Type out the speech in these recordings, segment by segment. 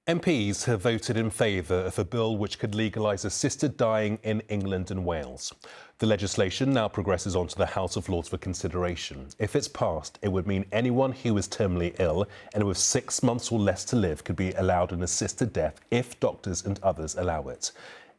MPs have voted in favour of a bill which could legalise assisted dying in England and Wales. The legislation now progresses on to the House of Lords for consideration. If it's passed, it would mean anyone who is terminally ill and with 6 months or less to live could be allowed an assisted death if doctors and others allow it.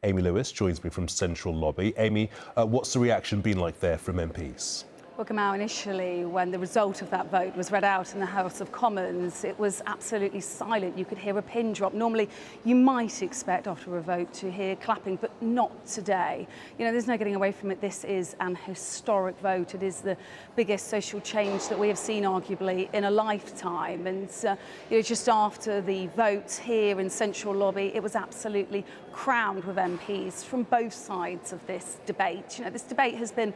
Amy Lewis joins me from Central Lobby. Amy, what's the reaction been like there from MPs? Well, Gamal, initially, when the result of that vote was read out in the House of Commons, it was absolutely silent. You could hear a pin drop. Normally, you might expect after a vote to hear clapping, but not today. You know, there's no getting away from it. This is an historic vote. It is the biggest social change that we have seen, arguably, in a lifetime. And, just after the vote here in Central Lobby, it was absolutely crammed with MPs from both sides of this debate. You know, this debate has been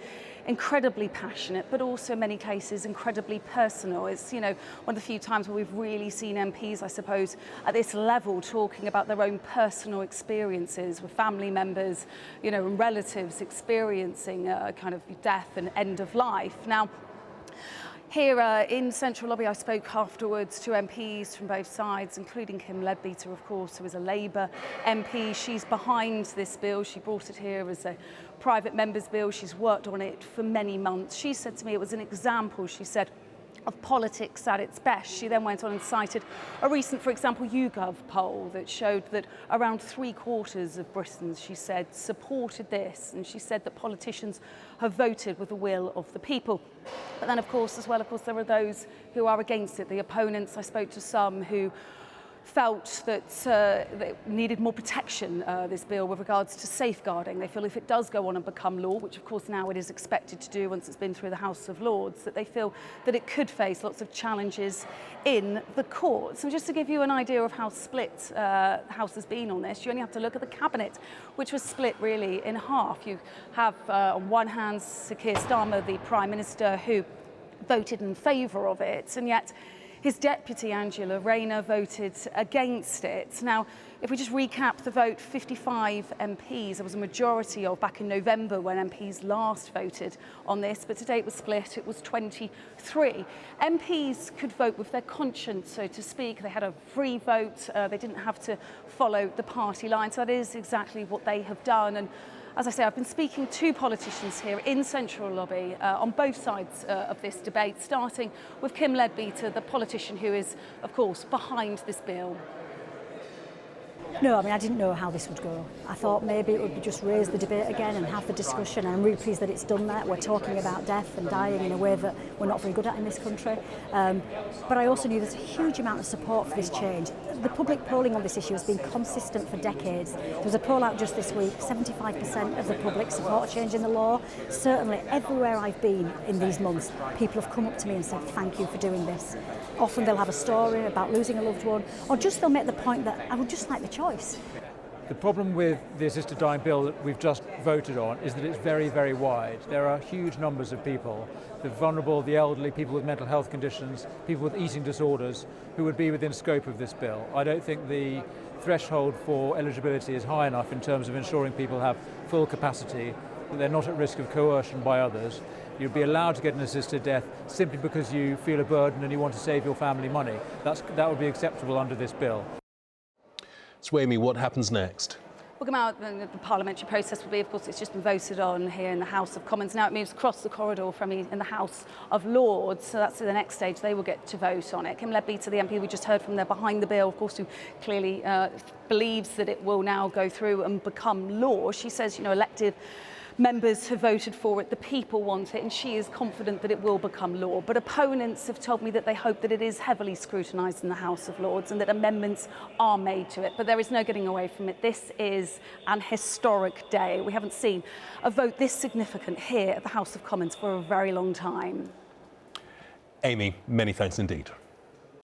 incredibly passionate, but also in many cases incredibly personal. It's, one of the few times where we've really seen MPs, I suppose, at this level talking about their own personal experiences with family members, and relatives experiencing kind of death and end of life. Now, here in Central Lobby, I spoke afterwards to MPs from both sides, including Kim Lebbiter, of course, who is a Labour MP. She's behind this bill. She brought it here as a private member's bill. She's worked on it for many months. She said to me it was an example, she said, of politics at its best. She then went on and cited a recent, for example, YouGov poll that showed that around 3/4 of Britons, she said, supported this. And she said that politicians have voted with the will of the people. But then, of course, there are those who are against it. The opponents, I spoke to some who felt that they needed more protection, this bill, with regards to safeguarding. They feel if it does go on and become law, which of course now it is expected to do once it's been through the House of Lords, that they feel that it could face lots of challenges in the courts. And just to give you an idea of how split the House has been on this, you only have to look at the Cabinet, which was split really in half. You have on one hand Sir Keir Starmer, the Prime Minister, who voted in favour of it, and yet his deputy, Angela Rayner, voted against it. Now, if we just recap the vote, 55 MPs, there was a majority of back in November when MPs last voted on this, but today it was split, it was 23. MPs could vote with their conscience, so to speak. They had a free vote, they didn't have to follow the party line, so that is exactly what they have done. And as I say, I've been speaking to politicians here in Central Lobby on both sides of this debate, starting with Kim Lebbiter, the politician who is, of course, behind this bill. No, I didn't know how this would go. I thought maybe it would just raise the debate again and have the discussion. I'm really pleased that it's done that. We're talking about death and dying in a way that we're not very good at in this country. But I also knew there's a huge amount of support for this change. The public polling on this issue has been consistent for decades. There was a poll out just this week, 75% of the public support a change in the law. Certainly everywhere I've been in these months, people have come up to me and said, thank you for doing this. Often they'll have a story about losing a loved one, or just they'll make the point that I would just like the choice. The problem with the assisted dying bill that we've just voted on is that it's very, very wide. There are huge numbers of people, the vulnerable, the elderly, people with mental health conditions, people with eating disorders, who would be within scope of this bill. I don't think the threshold for eligibility is high enough in terms of ensuring people have full capacity, that they're not at risk of coercion by others. You'd be allowed to get an assisted death simply because you feel a burden and you want to save your family money. That would be acceptable under this bill. So, Amy, what happens next? We'll come out, the parliamentary process will be, of course, it's just been voted on here in the House of Commons. Now it moves across the corridor from in the House of Lords, so that's the next stage. They will get to vote on it. Kim Lebbiter, the MP we just heard from there behind the bill, of course, who clearly believes that it will now go through and become law. She says, elected members have voted for it, the people want it, and she is confident that it will become law. But opponents have told me that they hope that it is heavily scrutinised in the House of Lords and that amendments are made to it. But there is no getting away from it. This is an historic day. We haven't seen a vote this significant here at the House of Commons for a very long time. Amy, many thanks indeed.